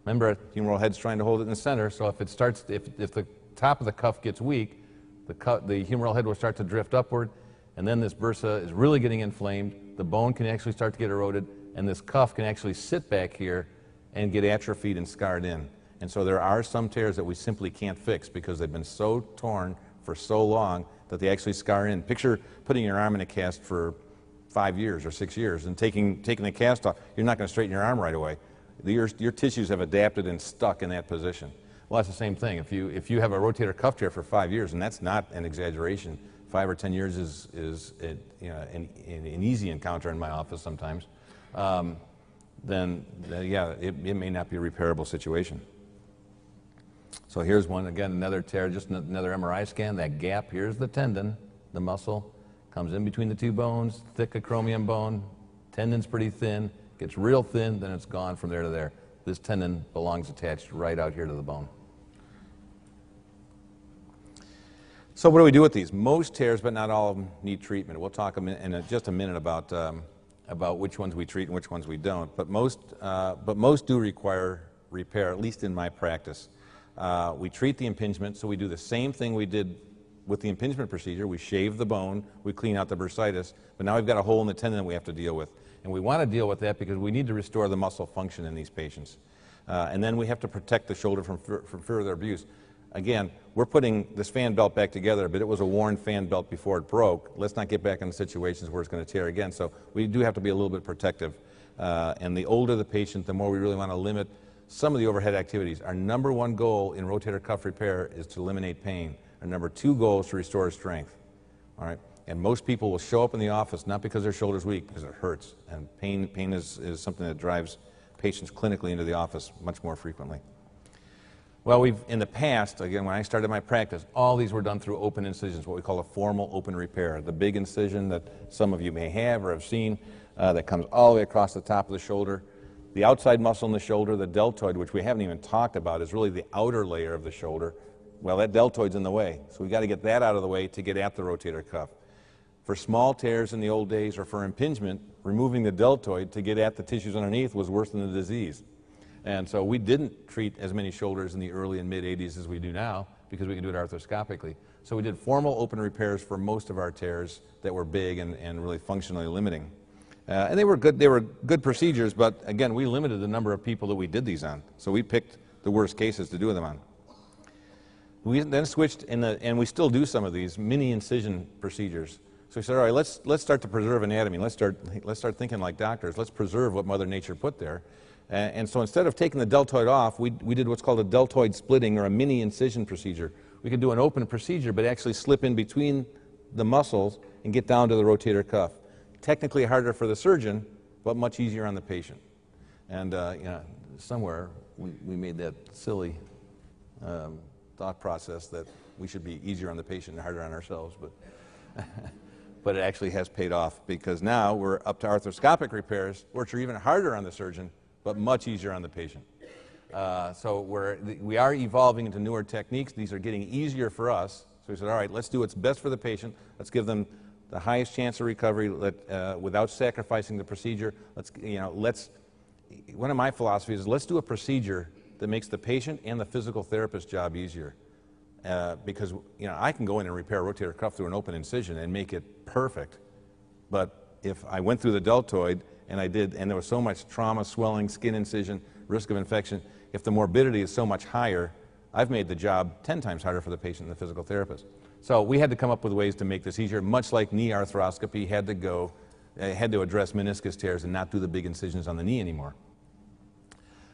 Remember, the humeral head's trying to hold it in the center, so if the top of the cuff gets weak, the humeral head will start to drift upward, and then this bursa is really getting inflamed. The bone can actually start to get eroded, and this cuff can actually sit back here and get atrophied and scarred in. And so there are some tears that we simply can't fix because they've been so torn for so long that they actually scar in. Picture putting your arm in a cast for 5 years or 6 years and taking the cast off. You're not going to straighten your arm right away. Your tissues have adapted and stuck in that position. Well, that's the same thing. If you have a rotator cuff tear for 5 years, and that's not an exaggeration, 5 or 10 years is an easy encounter in my office sometimes, then it may not be a repairable situation. So here's one, again, another tear, just another MRI scan. That gap, here's the tendon, the muscle, comes in between the two bones, thick acromion bone, tendon's pretty thin, gets real thin, then it's gone from there to there. This tendon belongs attached right out here to the bone. So what do we do with these? Most tears, but not all of them, need treatment. We'll talk in just a minute about which ones we treat and which ones we don't. But most do require repair, at least in my practice. We treat the impingement, so we do the same thing we did with the impingement procedure. We shave the bone, we clean out the bursitis, but now we've got a hole in the tendon that we have to deal with. And we want to deal with that because we need to restore the muscle function in these patients. And then we have to protect the shoulder from further abuse. Again, we're putting this fan belt back together, but it was a worn fan belt before it broke. Let's not get back into situations where it's going to tear again. So we do have to be a little bit protective. And the older the patient, the more we really want to limit some of the overhead activities. Our number one goal in rotator cuff repair is to eliminate pain. Our number two goal is to restore strength. All right? And most people will show up in the office not because their shoulder's weak, because it hurts. And pain is something that drives patients clinically into the office much more frequently. Well, in the past, again, when I started my practice, all these were done through open incisions, what we call a formal open repair. The big incision that some of you may have or have seen that comes all the way across the top of the shoulder. The outside muscle in the shoulder, the deltoid, which we haven't even talked about, is really the outer layer of the shoulder. Well, that deltoid's in the way, so we've got to get that out of the way to get at the rotator cuff. For small tears in the old days or for impingement, removing the deltoid to get at the tissues underneath was worse than the disease. And so we didn't treat as many shoulders in the early and mid-'80s as we do now because we can do it arthroscopically. So we did formal open repairs for most of our tears that were big and really functionally limiting. And they were good procedures, but again, we limited the number of people that we did these on. So we picked the worst cases to do them on. We then switched, and we still do some of these mini incision procedures. So we said, all right, let's start to preserve anatomy. Let's start thinking like doctors. Let's preserve what Mother Nature put there. And so instead of taking the deltoid off, we did what's called a deltoid splitting or a mini incision procedure. We could do an open procedure, but actually slip in between the muscles and get down to the rotator cuff. Technically harder for the surgeon, but much easier on the patient. And you know, somewhere we made that silly thought process that we should be easier on the patient and harder on ourselves, but but it actually has paid off because now we're up to arthroscopic repairs, which are even harder on the surgeon, but much easier on the patient. So we are evolving into newer techniques. These are getting easier for us. So we said, all right, let's do what's best for the patient. Let's give them the highest chance of recovery without sacrificing the procedure. One of my philosophies is let's do a procedure that makes the patient and the physical therapist job easier. Because I can go in and repair a rotator cuff through an open incision and make it perfect. But if I went through the deltoid and there was so much trauma, swelling, skin incision, risk of infection, if the morbidity is so much higher, I've made the job 10 times harder for the patient and the physical therapist. So we had to come up with ways to make this easier, much like knee arthroscopy had to address meniscus tears and not do the big incisions on the knee anymore.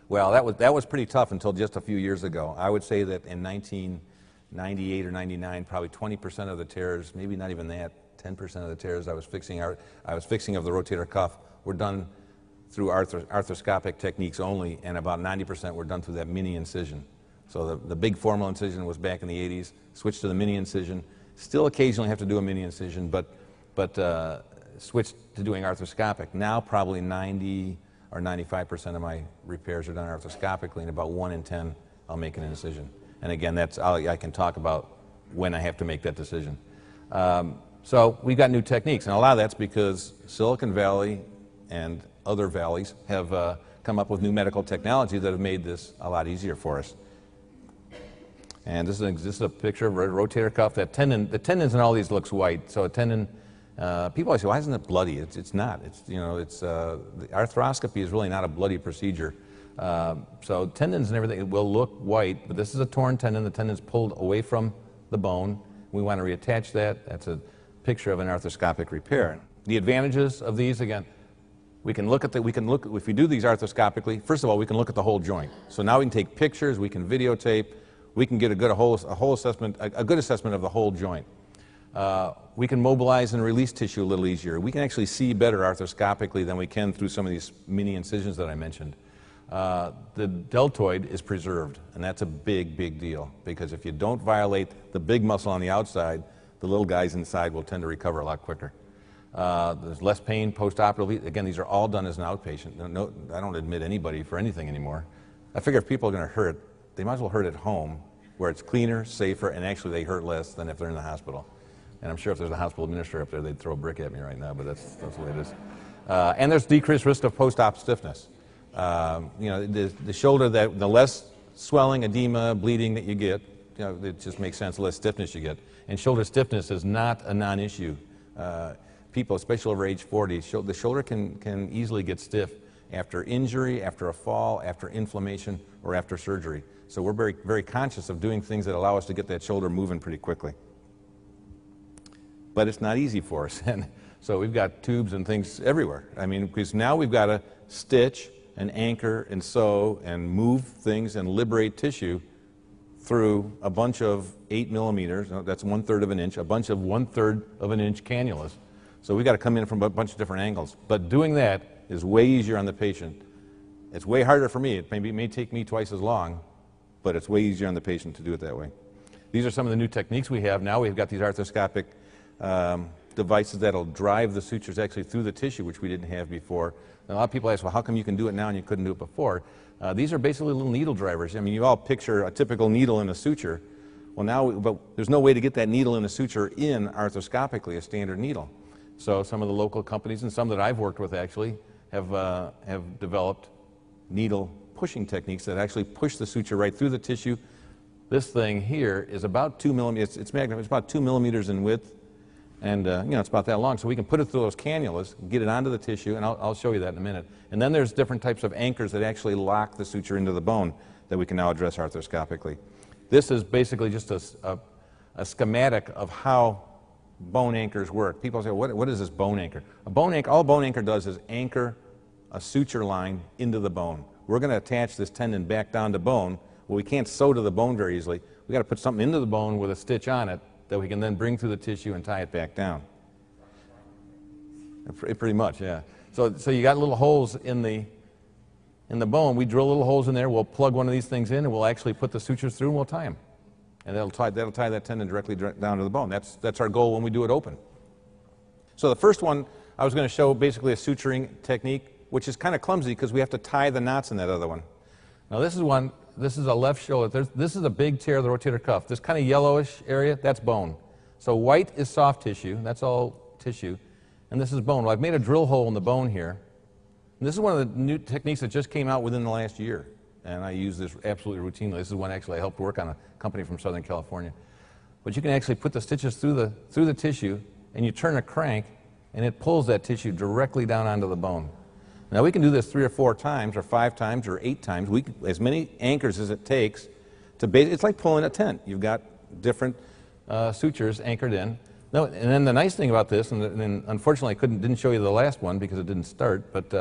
Well, that was pretty tough until just a few years ago. I would say that in 1998 or 99, probably 20% of the tears, maybe not even that, 10% of the tears I was fixing of the rotator cuff were done through arthroscopic techniques only, and about 90% were done through that mini incision. So the big formal incision was back in the 80s, switched to the mini incision. Still occasionally have to do a mini incision, but switched to doing arthroscopic. Now probably 90 or 95% of my repairs are done arthroscopically, and about 1 in 10 I'll make an incision. And again, I can talk about when I have to make that decision. So we've got new techniques, and a lot of that's because Silicon Valley and other valleys have come up with new medical technology that have made this a lot easier for us. And this is a picture of a rotator cuff. The tendons in all these looks white. So a tendon, people always say, why isn't it bloody? It's not. The arthroscopy is really not a bloody procedure. So tendons and everything will look white, but this is a torn tendon. The tendon's pulled away from the bone. We want to reattach that. That's a picture of an arthroscopic repair. The advantages of these, again, if we do these arthroscopically, first of all, we can look at the whole joint. So now we can take pictures, we can videotape, we can get a good assessment of the whole joint. We can mobilize and release tissue a little easier. We can actually see better arthroscopically than we can through some of these mini incisions that I mentioned. The deltoid is preserved, and that's a big, big deal, because if you don't violate the big muscle on the outside, the little guys inside will tend to recover a lot quicker. There's less pain post-operatively. Again, these are all done as an outpatient. No, I don't admit anybody for anything anymore. I figure if people are going to hurt, they might as well hurt at home, where it's cleaner, safer, and actually they hurt less than if they're in the hospital. And I'm sure if there's a hospital administrator up there, they'd throw a brick at me right now, but that's the way it is. And there's decreased risk of post-op stiffness. The shoulder, the less swelling, edema, bleeding that you get, it just makes sense, the less stiffness you get. And shoulder stiffness is not a non-issue. People, especially over age 40, the shoulder can easily get stiff after injury, after a fall, after inflammation, or after surgery. So we're very, very conscious of doing things that allow us to get that shoulder moving pretty quickly. But it's not easy for us. And so we've got tubes and things everywhere. I mean, because now we've got to stitch and anchor and sew and move things and liberate tissue through a bunch of 8 millimeters, that's 1/3 of an inch, a bunch of 1/3 of an inch cannulas. So we've got to come in from a bunch of different angles. But doing that is way easier on the patient. It's way harder for me. It may take me twice as long, but it's way easier on the patient to do it that way. These are some of the new techniques we have now. We've got these arthroscopic devices that'll drive the sutures actually through the tissue, which we didn't have before. And a lot of people ask, well, how come you can do it now and you couldn't do it before? These are basically little needle drivers. I mean, you all picture a typical needle in a suture. Well, now, but there's no way to get that needle in a suture in arthroscopically, a standard needle. So some of the local companies, and some that I've worked with actually, have developed needle pushing techniques that actually push the suture right through the tissue. This thing here is about 2 millimeters. It's about 2 millimeters in width, and you know, it's about that long. So we can put it through those cannulas, get it onto the tissue, and I'll show you that in a minute. And then there's different types of anchors that actually lock the suture into the bone that we can now address arthroscopically. This is basically just a schematic of how bone anchors work. People say, what is this bone anchor? All a bone anchor does is anchor a suture line into the bone. We're going to attach this tendon back down to bone. Well, we can't sew to the bone very easily. We've got to put something into the bone with a stitch on it that we can then bring through the tissue and tie it back down. Pretty much, yeah. So you got little holes in the bone. We drill little holes in there. We'll plug one of these things in, and we'll actually put the sutures through, and we'll tie them. And that'll tie that tendon directly down to the bone. That's our goal when we do it open. So the first one, I was going to show basically a suturing technique, which is kind of clumsy because we have to tie the knots in that other one. Now this is a left shoulder. This is a big tear of the rotator cuff. This kind of yellowish area, that's bone. So white is soft tissue, that's all tissue, and this is bone. Well, I've made a drill hole in the bone here. And this is one of the new techniques that just came out within the last year, and I use this absolutely routinely. This is one actually I helped work on, a company from Southern California. But you can actually put the stitches through the tissue, and you turn a crank, and it pulls that tissue directly down onto the bone. Now we can do this 3 or 4 times, or 5 times, or 8 times. As many anchors as it takes to it's like pulling a tent. You've got different sutures anchored in. No, and then the nice thing about this, and unfortunately I didn't show you the last one because it didn't start, but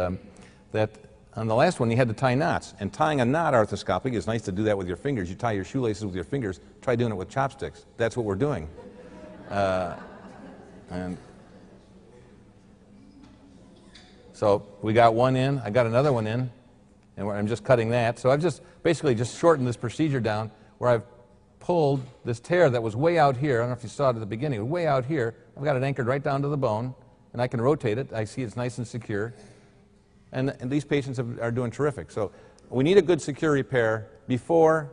that on the last one you had to tie knots. And tying a knot arthroscopically is nice to do that with your fingers. You tie your shoelaces with your fingers. Try doing it with chopsticks. That's what we're doing. So we got one in, I got another one in, and I'm just cutting that. So I've just basically just shortened this procedure down where I've pulled this tear that was way out here. I don't know if you saw it at the beginning, way out here. I've got it anchored right down to the bone, and I can rotate it. I see it's nice and secure. And these patients are doing terrific. So we need a good secure repair. Before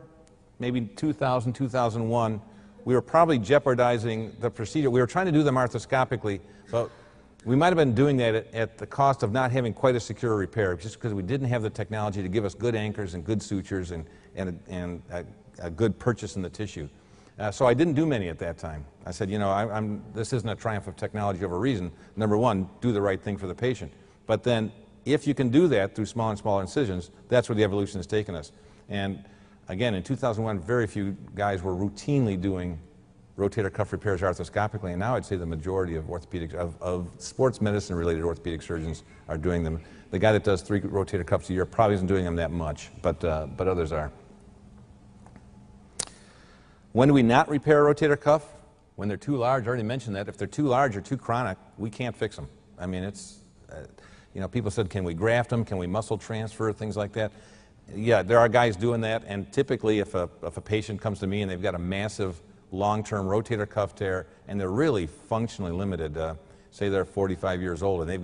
maybe 2000, 2001, we were probably jeopardizing the procedure. We were trying to do them arthroscopically, but we might have been doing that at the cost of not having quite a secure repair, just because we didn't have the technology to give us good anchors and good sutures and a good purchase in the tissue. So I didn't do many at that time. I said, you know, this isn't a triumph of technology over reason. Number one, do the right thing for the patient. But then, if you can do that through smaller and smaller incisions, that's where the evolution has taken us. And again, in 2001, very few guys were routinely doing rotator cuff repairs arthroscopically, and now I'd say the majority of orthopedics, of sports medicine-related orthopedic surgeons are doing them. The guy that does 3 rotator cuffs a year probably isn't doing them that much, but others are. When do we not repair a rotator cuff? When they're too large. I already mentioned that. If they're too large or too chronic, we can't fix them. I mean, it's, you know, people said, can we graft them? Can we muscle transfer? Things like that. Yeah, there are guys doing that, and typically if a patient comes to me and they've got a massive long-term rotator cuff tear and they're really functionally limited, say they're 45 years old and they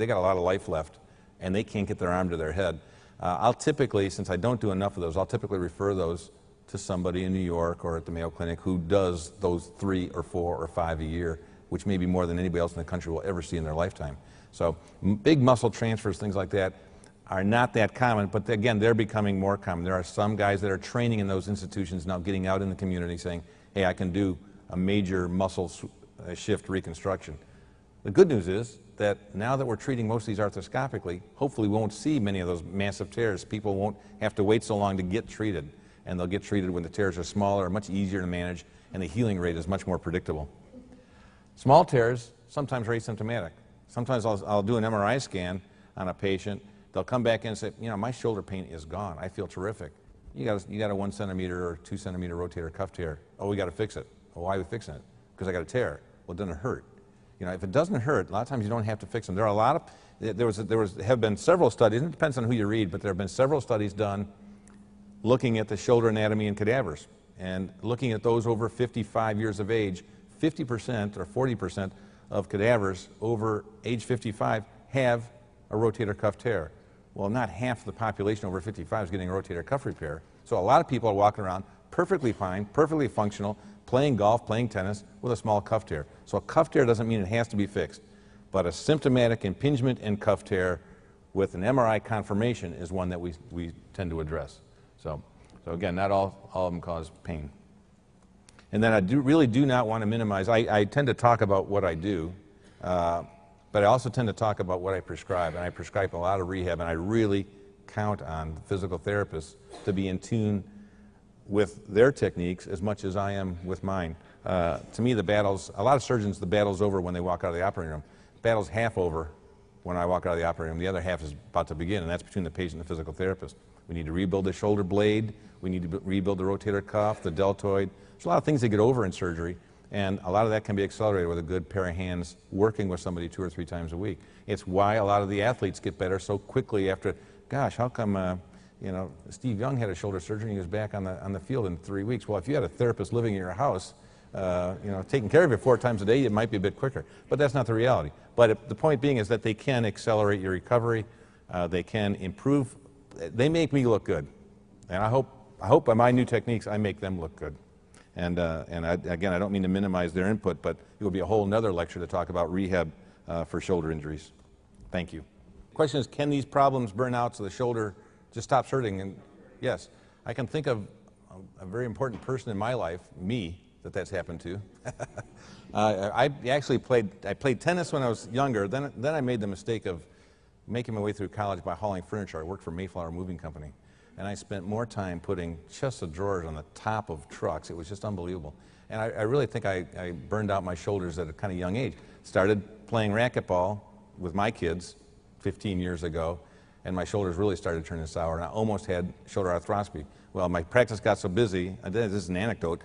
got a lot of life left and they can't get their arm to their head, I'll typically, since I don't do enough of those, I'll typically refer those to somebody in New York or at the Mayo Clinic who does those 3 or 4 or 5 a year, which may be more than anybody else in the country will ever see in their lifetime. So big muscle transfers, things like that, are not that common, but again, they're becoming more common. There are some guys that are training in those institutions now, getting out in the community saying, hey, I can do a major muscle shift reconstruction. The good news is that now that we're treating most of these arthroscopically, hopefully we won't see many of those massive tears. People won't have to wait so long to get treated, and they'll get treated when the tears are smaller, much easier to manage, and the healing rate is much more predictable. Small tears sometimes are asymptomatic. Sometimes I'll do an MRI scan on a patient. They'll come back in and say, you know, my shoulder pain is gone. I feel terrific. You got a 1 centimeter or 2 centimeter rotator cuff tear. Oh, we got to fix it. Well, why are we fixing it? Because I got a tear. Well, it doesn't hurt. You know, if it doesn't hurt, a lot of times you don't have to fix them. There are a lot of, have been several studies, and it depends on who you read, but there have been several studies done looking at the shoulder anatomy in cadavers. And looking at those over 55 years of age, 50% or 40% of cadavers over age 55 have a rotator cuff tear. Well, not half the population over 55 is getting a rotator cuff repair. So a lot of people are walking around perfectly fine, perfectly functional, playing golf, playing tennis with a small cuff tear. So a cuff tear doesn't mean it has to be fixed. But a symptomatic impingement and cuff tear with an MRI confirmation is one that we tend to address. So again, not all of them cause pain. And then I really do not want to minimize. I tend to talk about what I do, but I also tend to talk about what I prescribe. And I prescribe a lot of rehab, and I really count on physical therapists to be in tune with their techniques as much as I am with mine. To me, a lot of surgeons, the battle's over when they walk out of the operating room. The battle's half over when I walk out of the operating room. The other half is about to begin, and that's between the patient and the physical therapist. We need to rebuild the shoulder blade. We need to rebuild the rotator cuff, the deltoid. There's a lot of things that get over in surgery, and a lot of that can be accelerated with a good pair of hands working with somebody 2 or 3 times a week. It's why a lot of the athletes get better so quickly after, gosh, how come, you know, Steve Young had a shoulder surgery and he was back on the field in 3 weeks. Well, if you had a therapist living in your house, you know, taking care of you 4 times a day, it might be a bit quicker. But that's not the reality. But the point being is that they can accelerate your recovery. They can improve. They make me look good. And I hope by my new techniques, I make them look good. And again, I don't mean to minimize their input, but it will be a whole nother lecture to talk about rehab for shoulder injuries. Thank you. The question is, can these problems burn out so the shoulder just stops hurting? And yes, I can think of a very important person in my life, me, that's happened to. I played tennis when I was younger. Then I made the mistake of making my way through college by hauling furniture. I worked for Mayflower Moving Company, and I spent more time putting chests of drawers on the top of trucks. It was just unbelievable. And I really think I burned out my shoulders at a kind of young age. Started playing racquetball with my kids 15 years ago, and my shoulders really started turning sour, and I almost had shoulder arthroscopy. Well, my practice got so busy, this is an anecdote,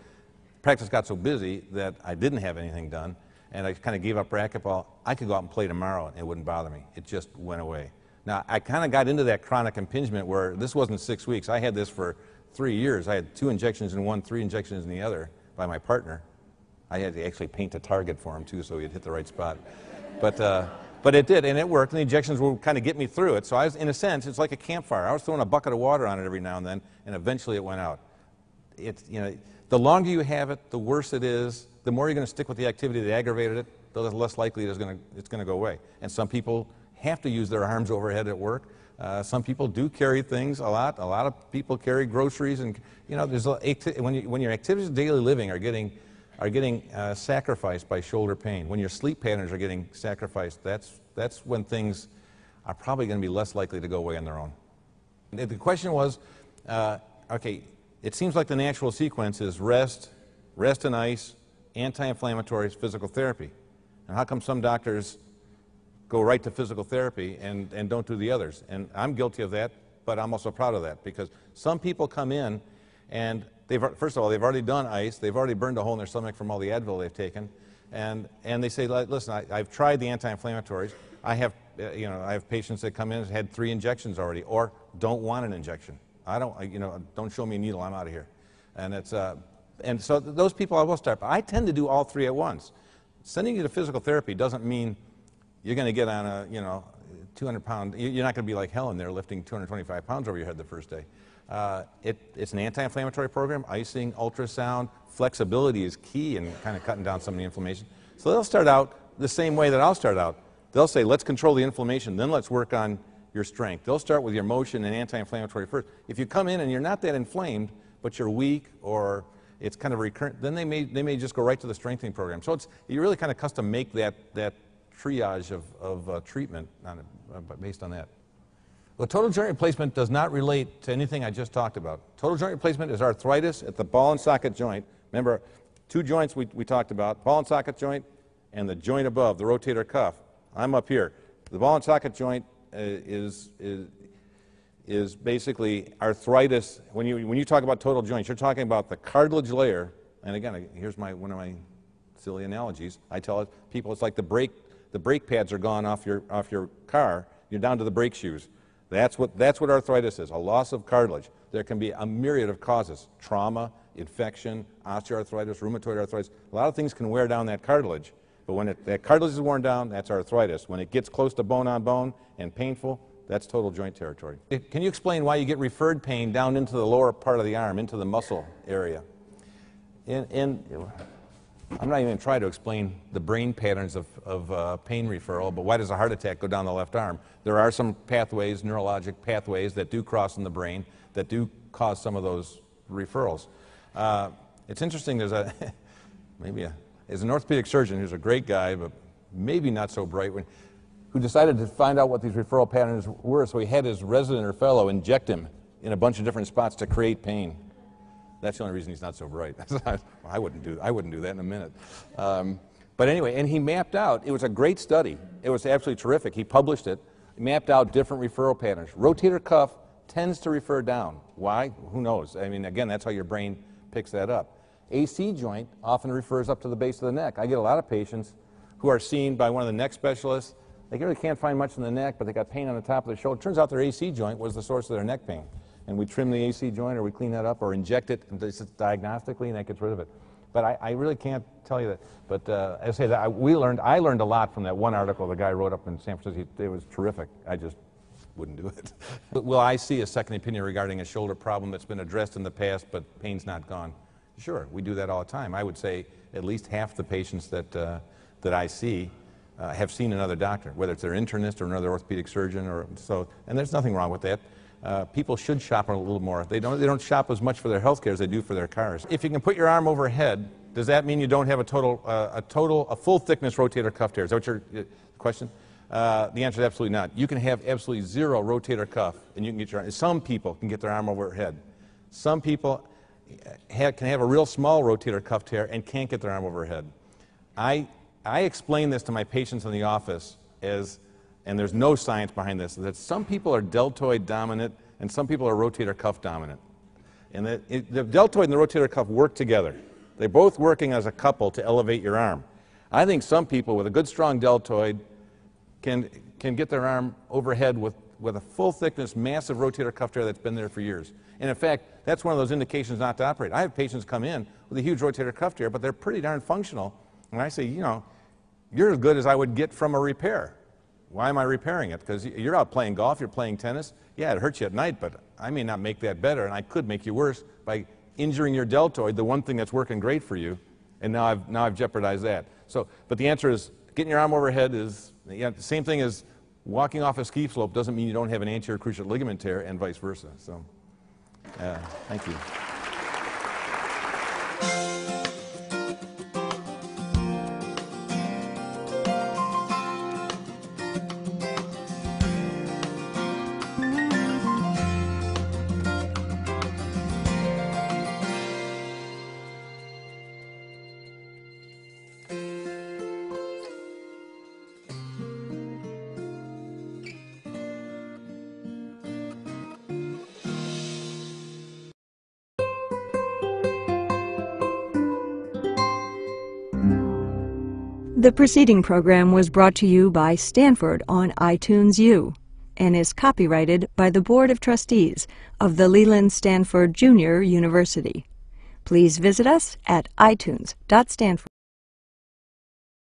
practice got so busy that I didn't have anything done, and I kind of gave up racquetball. I could go out and play tomorrow and it wouldn't bother me. It just went away. Now, I kind of got into that chronic impingement where this wasn't 6 weeks. I had this for 3 years. I had 2 injections in one, 3 injections in the other by my partner. I had to actually paint a target for him too so he'd hit the right spot. But it did, and it worked, and the injections would kind of get me through it. So I was, in a sense, it's like a campfire. I was throwing a bucket of water on it every now and then, and eventually it went out. It's, you know, the longer you have it, the worse it is. The more you're going to stick with the activity that aggravated it, the less likely it's going to go away. And some people have to use their arms overhead at work. Some people do carry things a lot. A lot of people carry groceries, and you know, when your activities of daily living are getting sacrificed by shoulder pain, when your sleep patterns are getting sacrificed, that's when things are probably going to be less likely to go away on their own. And the question was, okay, it seems like the natural sequence is rest and ice, anti-inflammatories, physical therapy. And how come some doctors go right to physical therapy and don't do the others? And I'm guilty of that, but I'm also proud of that, because some people come in and first of all, they've already done ice, they've already burned a hole in their stomach from all the Advil they've taken, and they say, listen, I've tried the anti-inflammatories. I have patients that come in and had 3 injections already, or don't want an injection. Don't show me a needle, I'm out of here. And so those people I will start, but I tend to do all 3 at once. Sending you to physical therapy doesn't mean you're going to get on a 200-pound, you're not going to be like Helen there lifting 225 pounds over your head the first day. It's an anti-inflammatory program, icing, ultrasound, flexibility is key in kind of cutting down some of the inflammation. So they'll start out the same way that I'll start out. They'll say, let's control the inflammation, then let's work on your strength. They'll start with your motion and anti-inflammatory first. If you come in and you're not that inflamed, but you're weak or it's kind of recurrent, then they may just go right to the strengthening program. So you really kind of custom make that triage of treatment based on that. Well, total joint replacement does not relate to anything I just talked about. Total joint replacement is arthritis at the ball and socket joint. Remember, 2 joints we talked about, ball and socket joint and the joint above, the rotator cuff. I'm up here. The ball and socket joint is basically arthritis. When you talk about total joints, you're talking about the cartilage layer. And again, here's one of my silly analogies. I tell people it's like the brake pads are gone off your car. You're down to the brake shoes. That's what arthritis is, a loss of cartilage. There can be a myriad of causes: trauma, infection, osteoarthritis, rheumatoid arthritis. A lot of things can wear down that cartilage. But when that cartilage is worn down, that's arthritis. When it gets close to bone on bone and painful, that's total joint territory. Can you explain why you get referred pain down into the lower part of the arm, into the muscle area? I'm not even going to try to explain the brain patterns of pain referral, but why does a heart attack go down the left arm? There are some pathways, neurologic pathways, that do cross in the brain that do cause some of those referrals. It's interesting, there's as an orthopedic surgeon who's a great guy, but maybe not so bright, who decided to find out what these referral patterns were, so he had his resident or fellow inject him in a bunch of different spots to create pain. That's the only reason he's not so bright. I wouldn't do that in a minute. But anyway, and he mapped out, it was a great study. It was absolutely terrific. He published it. He mapped out different referral patterns. Rotator cuff tends to refer down. Why? Who knows? I mean, again, that's how your brain picks that up. AC joint often refers up to the base of the neck. I get a lot of patients who are seen by one of the neck specialists. They really can't find much in the neck, but they got pain on the top of their shoulder. Turns out their AC joint was the source of their neck pain. And we trim the AC joint, or we clean that up, or inject it diagnostically, and that gets rid of it. But I really can't tell you that. But as I say, I learned a lot from that one article the guy wrote up in San Francisco. It was terrific. I just wouldn't do it. But will I see a second opinion regarding a shoulder problem that's been addressed in the past, but pain's not gone? Sure, we do that all the time. I would say at least half the patients that I see have seen another doctor, whether it's their internist or another orthopedic surgeon, or so. And there's nothing wrong with that. People should shop a little more. They don't shop as much for their health care as they do for their cars. If you can put your arm overhead, does that mean you don't have a full thickness rotator cuff tear? Is that what your question? The answer is absolutely not. You can have absolutely zero rotator cuff, and you can get your arm. Some people can get their arm overhead. Some people can have a real small rotator cuff tear and can't get their arm overhead. I explain this to my patients in the office as, and there's no science behind this, that some people are deltoid dominant and some people are rotator cuff dominant. And the deltoid and the rotator cuff work together. They're both working as a couple to elevate your arm. I think some people with a good strong deltoid can get their arm overhead with a full thickness, massive rotator cuff tear that's been there for years. And in fact, that's one of those indications not to operate. I have patients come in with a huge rotator cuff tear, but they're pretty darn functional. And I say, you know, you're as good as I would get from a repair. Why am I repairing it? Because you're out playing golf, you're playing tennis. Yeah, it hurts you at night, but I may not make that better, and I could make you worse by injuring your deltoid, the one thing that's working great for you, and now I've jeopardized that. So, but the answer is, getting your arm overhead is the same thing as walking off a ski slope doesn't mean you don't have an anterior cruciate ligament tear, and vice versa. So, thank you. The preceding program was brought to you by Stanford on iTunes U and is copyrighted by the Board of Trustees of the Leland Stanford Junior University. Please visit us at itunes.stanford.